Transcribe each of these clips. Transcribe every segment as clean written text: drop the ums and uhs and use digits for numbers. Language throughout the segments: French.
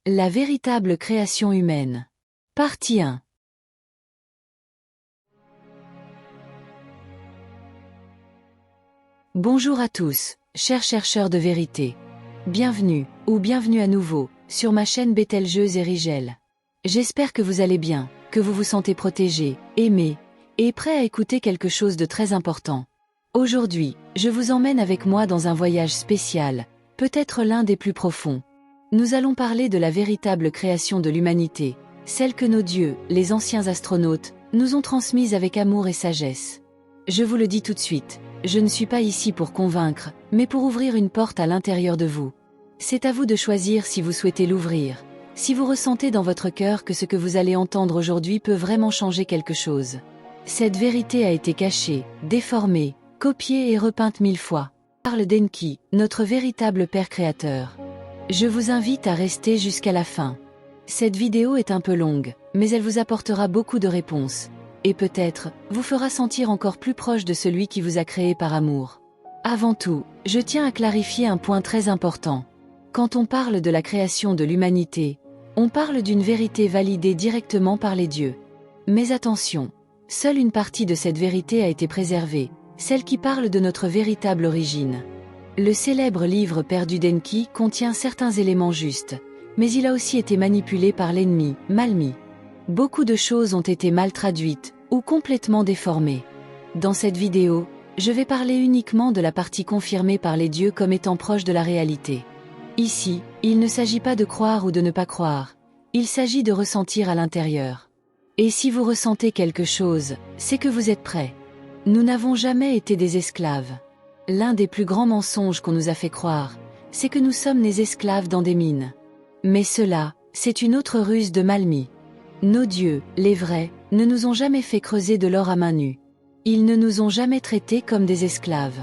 La véritable création humaine. Partie 1. Bonjour à tous, chers chercheurs de vérité. Bienvenue, ou bienvenue à nouveau, sur ma chaîne Bételgeuse et Rigel. J'espère que vous allez bien, que vous vous sentez protégé, aimé, et prêt à écouter quelque chose de très important. Aujourd'hui, je vous emmène avec moi dans un voyage spécial, peut-être l'un des plus profonds. Nous allons parler de la véritable création de l'humanité, celle que nos dieux, les anciens astronautes, nous ont transmise avec amour et sagesse. Je vous le dis tout de suite, je ne suis pas ici pour convaincre, mais pour ouvrir une porte à l'intérieur de vous. C'est à vous de choisir si vous souhaitez l'ouvrir, si vous ressentez dans votre cœur que ce que vous allez entendre aujourd'hui peut vraiment changer quelque chose. Cette vérité a été cachée, déformée, copiée et repeinte 1000 fois. Parle d'Enki, notre véritable Père créateur. Je vous invite à rester jusqu'à la fin. Cette vidéo est un peu longue, mais elle vous apportera beaucoup de réponses, et peut-être, vous fera sentir encore plus proche de celui qui vous a créé par amour. Avant tout, je tiens à clarifier un point très important. Quand on parle de la création de l'humanité, on parle d'une vérité validée directement par les dieux. Mais attention, seule une partie de cette vérité a été préservée, celle qui parle de notre véritable origine. Le célèbre livre perdu d'Enki contient certains éléments justes, mais il a aussi été manipulé par l'ennemi, mal mis. Beaucoup de choses ont été mal traduites, ou complètement déformées. Dans cette vidéo, je vais parler uniquement de la partie confirmée par les dieux comme étant proche de la réalité. Ici, il ne s'agit pas de croire ou de ne pas croire, il s'agit de ressentir à l'intérieur. Et si vous ressentez quelque chose, c'est que vous êtes prêt. Nous n'avons jamais été des esclaves. L'un des plus grands mensonges qu'on nous a fait croire, c'est que nous sommes des esclaves dans des mines. Mais cela, c'est une autre ruse de mal mis. Nos dieux, les vrais, ne nous ont jamais fait creuser de l'or à main nue. Ils ne nous ont jamais traités comme des esclaves.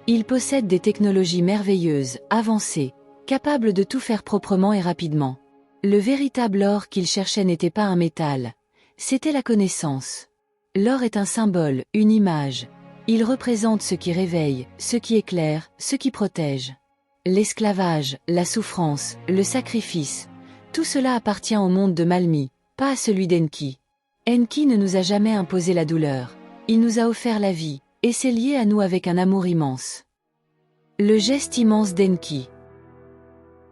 Ils possèdent des technologies merveilleuses, avancées, capables de tout faire proprement et rapidement. Le véritable or qu'ils cherchaient n'était pas un métal, c'était la connaissance. L'or est un symbole, une image. Il représente ce qui réveille, ce qui éclaire, ce qui protège. L'esclavage, la souffrance, le sacrifice, tout cela appartient au monde de Malmi, pas à celui d'Enki. Enki ne nous a jamais imposé la douleur, il nous a offert la vie, et c'est lié à nous avec un amour immense. Le geste immense d'Enki.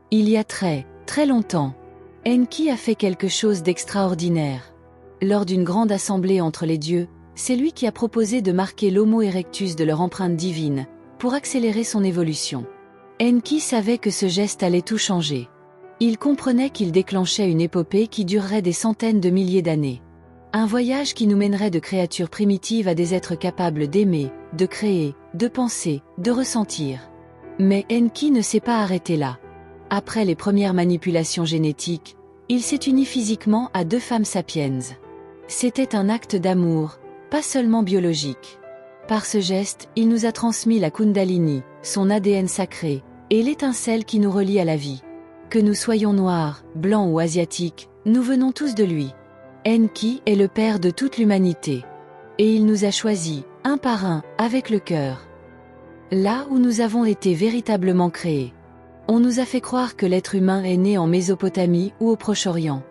Il y a très, très longtemps, Enki a fait quelque chose d'extraordinaire. Lors d'une grande assemblée entre les dieux, c'est lui qui a proposé de marquer l'Homo erectus de leur empreinte divine, pour accélérer son évolution. Enki savait que ce geste allait tout changer. Il comprenait qu'il déclenchait une épopée qui durerait des centaines de milliers d'années. Un voyage qui nous mènerait de créatures primitives à des êtres capables d'aimer, de créer, de penser, de ressentir. Mais Enki ne s'est pas arrêté là. Après les premières manipulations génétiques, il s'est uni physiquement à 2 femmes sapiens. C'était un acte d'amour, pas seulement biologique. Par ce geste, il nous a transmis la Kundalini, son ADN sacré, et l'étincelle qui nous relie à la vie. Que nous soyons noirs, blancs ou asiatiques, nous venons tous de lui. Enki est le père de toute l'humanité. Et il nous a choisis, un par un, avec le cœur. Là où nous avons été véritablement créés. On nous a fait croire que l'être humain est né en Mésopotamie ou au Proche-Orient.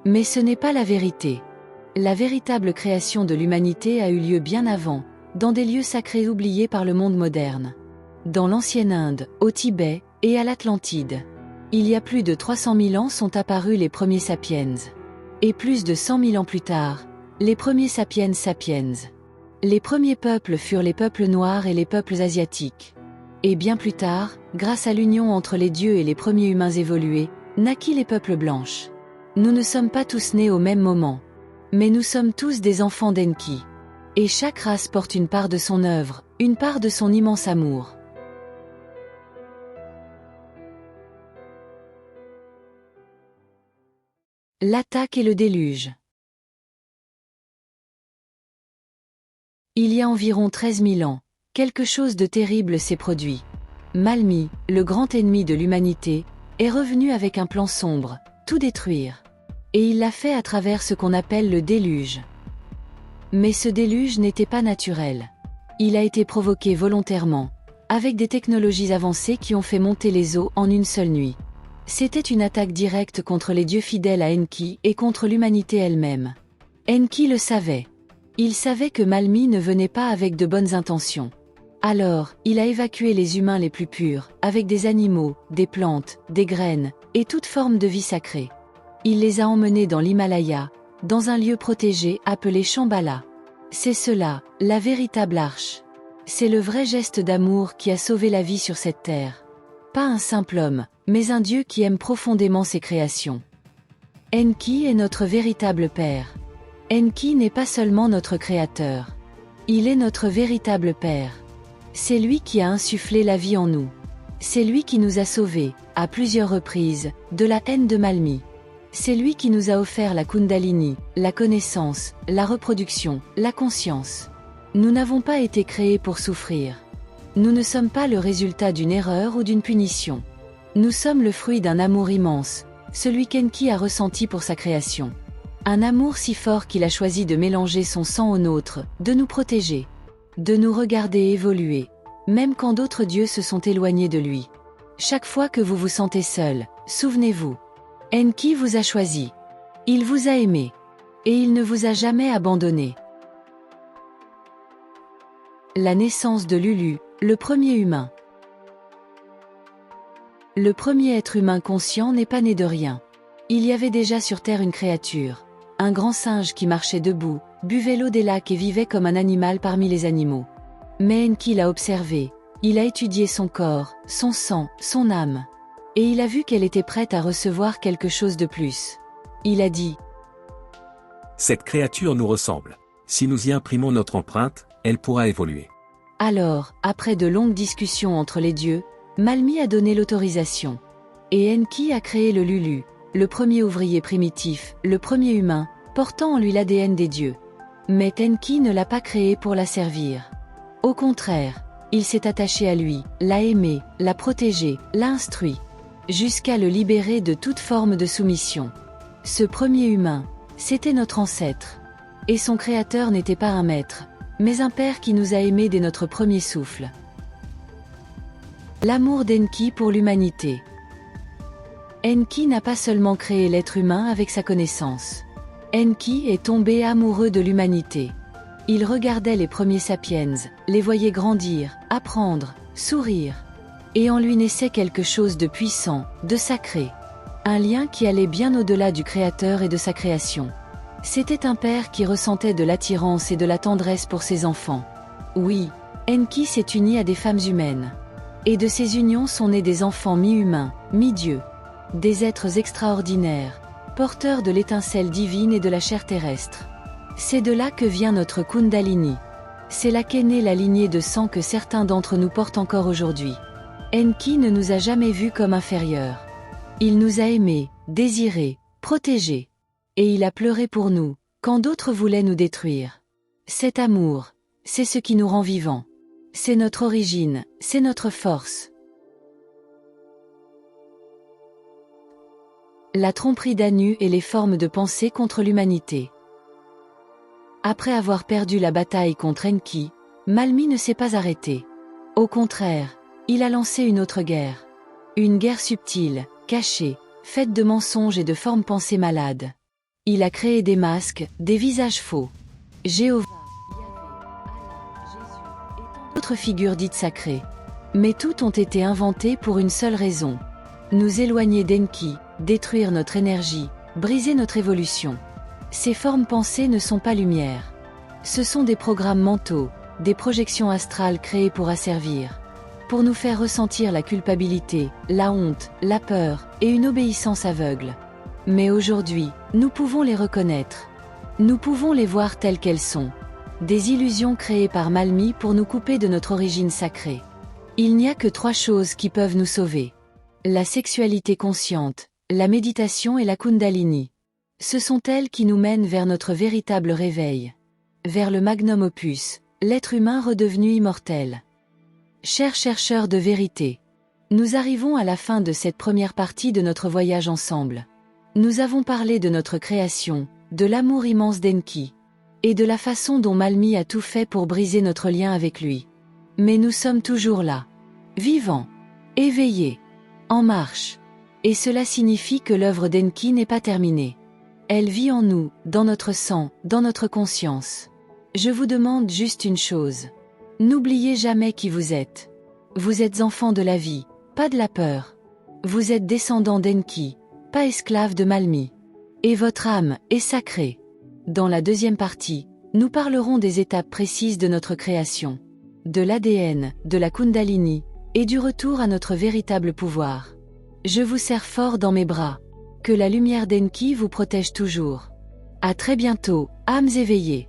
Mais ce n'est pas la vérité. La véritable création de l'humanité a eu lieu bien avant, dans des lieux sacrés oubliés par le monde moderne. Dans l'ancienne Inde, au Tibet, et à l'Atlantide. Il y a plus de 300 000 ans sont apparus les premiers sapiens. Et plus de 100 000 ans plus tard, les premiers sapiens sapiens. Les premiers peuples furent les peuples noirs et les peuples asiatiques. Et bien plus tard, grâce à l'union entre les dieux et les premiers humains évolués, naquit les peuples blanches. Nous ne sommes pas tous nés au même moment. Mais nous sommes tous des enfants d'Enki. Et chaque race porte une part de son œuvre, une part de son immense amour. L'attaque et le déluge. Il y a environ 13 000 ans, quelque chose de terrible s'est produit. Malmi, le grand ennemi de l'humanité, est revenu avec un plan sombre, tout détruire. Et il l'a fait à travers ce qu'on appelle le déluge. Mais ce déluge n'était pas naturel. Il a été provoqué volontairement, avec des technologies avancées qui ont fait monter les eaux en une seule nuit. C'était une attaque directe contre les dieux fidèles à Enki et contre l'humanité elle-même. Enki le savait. Il savait que Malmi ne venait pas avec de bonnes intentions. Alors, il a évacué les humains les plus purs, avec des animaux, des plantes, des graines, et toute forme de vie sacrée. Il les a emmenés dans l'Himalaya, dans un lieu protégé appelé Shambhala. C'est cela, la véritable arche. C'est le vrai geste d'amour qui a sauvé la vie sur cette terre. Pas un simple homme, mais un Dieu qui aime profondément ses créations. Enki est notre véritable Père. Enki n'est pas seulement notre Créateur. Il est notre véritable Père. C'est lui qui a insufflé la vie en nous. C'est lui qui nous a sauvés, à plusieurs reprises, de la haine de Malmi. C'est lui qui nous a offert la Kundalini, la connaissance, la reproduction, la conscience. Nous n'avons pas été créés pour souffrir. Nous ne sommes pas le résultat d'une erreur ou d'une punition. Nous sommes le fruit d'un amour immense, celui qu'Enki a ressenti pour sa création. Un amour si fort qu'il a choisi de mélanger son sang au nôtre, de nous protéger, de nous regarder évoluer, même quand d'autres dieux se sont éloignés de lui. Chaque fois que vous vous sentez seul, souvenez-vous, Enki vous a choisi. Il vous a aimé. Et il ne vous a jamais abandonné. La naissance de Lulu, le premier humain. Le premier être humain conscient n'est pas né de rien. Il y avait déjà sur Terre une créature, un grand singe qui marchait debout, buvait l'eau des lacs et vivait comme un animal parmi les animaux. Mais Enki l'a observé, il a étudié son corps, son sang, son âme. Et il a vu qu'elle était prête à recevoir quelque chose de plus. Il a dit : cette créature nous ressemble. Si nous y imprimons notre empreinte, elle pourra évoluer. Alors, après de longues discussions entre les dieux, Malmi a donné l'autorisation. Et Enki a créé le Lulu, le premier ouvrier primitif, le premier humain, portant en lui l'ADN des dieux. Mais Enki ne l'a pas créé pour la servir. Au contraire, il s'est attaché à lui, l'a aimé, l'a protégé, l'a instruit, jusqu'à le libérer de toute forme de soumission. Ce premier humain, c'était notre ancêtre. Et son créateur n'était pas un maître, mais un père qui nous a aimés dès notre premier souffle. L'amour d'Enki pour l'humanité. Enki n'a pas seulement créé l'être humain avec sa connaissance. Enki est tombé amoureux de l'humanité. Il regardait les premiers sapiens, les voyait grandir, apprendre, sourire. Et en lui naissait quelque chose de puissant, de sacré. Un lien qui allait bien au-delà du Créateur et de sa création. C'était un père qui ressentait de l'attirance et de la tendresse pour ses enfants. Oui, Enki s'est uni à des femmes humaines. Et de ces unions sont nés des enfants mi-humains, mi-dieux. Des êtres extraordinaires, porteurs de l'étincelle divine et de la chair terrestre. C'est de là que vient notre Kundalini. C'est là qu'est née la lignée de sang que certains d'entre nous portent encore aujourd'hui. Enki ne nous a jamais vus comme inférieurs. Il nous a aimés, désirés, protégés. Et il a pleuré pour nous, quand d'autres voulaient nous détruire. Cet amour, c'est ce qui nous rend vivants. C'est notre origine, c'est notre force. La tromperie d'Anu et les formes de pensée contre l'humanité. Après avoir perdu la bataille contre Enki, Malmi ne s'est pas arrêté. Au contraire, il a lancé une autre guerre. Une guerre subtile, cachée, faite de mensonges et de formes pensées malades. Il a créé des masques, des visages faux. Jéhovah, Yahvé, Allah, Jésus, et tant d'autres figures dites sacrées. Mais toutes ont été inventées pour une seule raison. Nous éloigner d'Enki, détruire notre énergie, briser notre évolution. Ces formes pensées ne sont pas lumière. Ce sont des programmes mentaux, des projections astrales créées pour asservir. Pour nous faire ressentir la culpabilité, la honte, la peur, et une obéissance aveugle. Mais aujourd'hui, nous pouvons les reconnaître. Nous pouvons les voir telles qu'elles sont. Des illusions créées par Malmi pour nous couper de notre origine sacrée. Il n'y a que 3 choses qui peuvent nous sauver. La sexualité consciente, la méditation et la Kundalini. Ce sont elles qui nous mènent vers notre véritable réveil. Vers le magnum opus, l'être humain redevenu immortel. Chers chercheurs de vérité, nous arrivons à la fin de cette première partie de notre voyage ensemble. Nous avons parlé de notre création, de l'amour immense d'Enki, et de la façon dont Malmi a tout fait pour briser notre lien avec lui. Mais nous sommes toujours là, vivants, éveillés, en marche. Et cela signifie que l'œuvre d'Enki n'est pas terminée. Elle vit en nous, dans notre sang, dans notre conscience. Je vous demande juste une chose. N'oubliez jamais qui vous êtes. Vous êtes enfant de la vie, pas de la peur. Vous êtes descendant d'Enki, pas esclave de Malmi. Et votre âme est sacrée. Dans la deuxième partie, nous parlerons des étapes précises de notre création, de l'ADN, de la Kundalini, et du retour à notre véritable pouvoir. Je vous serre fort dans mes bras. Que la lumière d'Enki vous protège toujours. À très bientôt, âmes éveillées.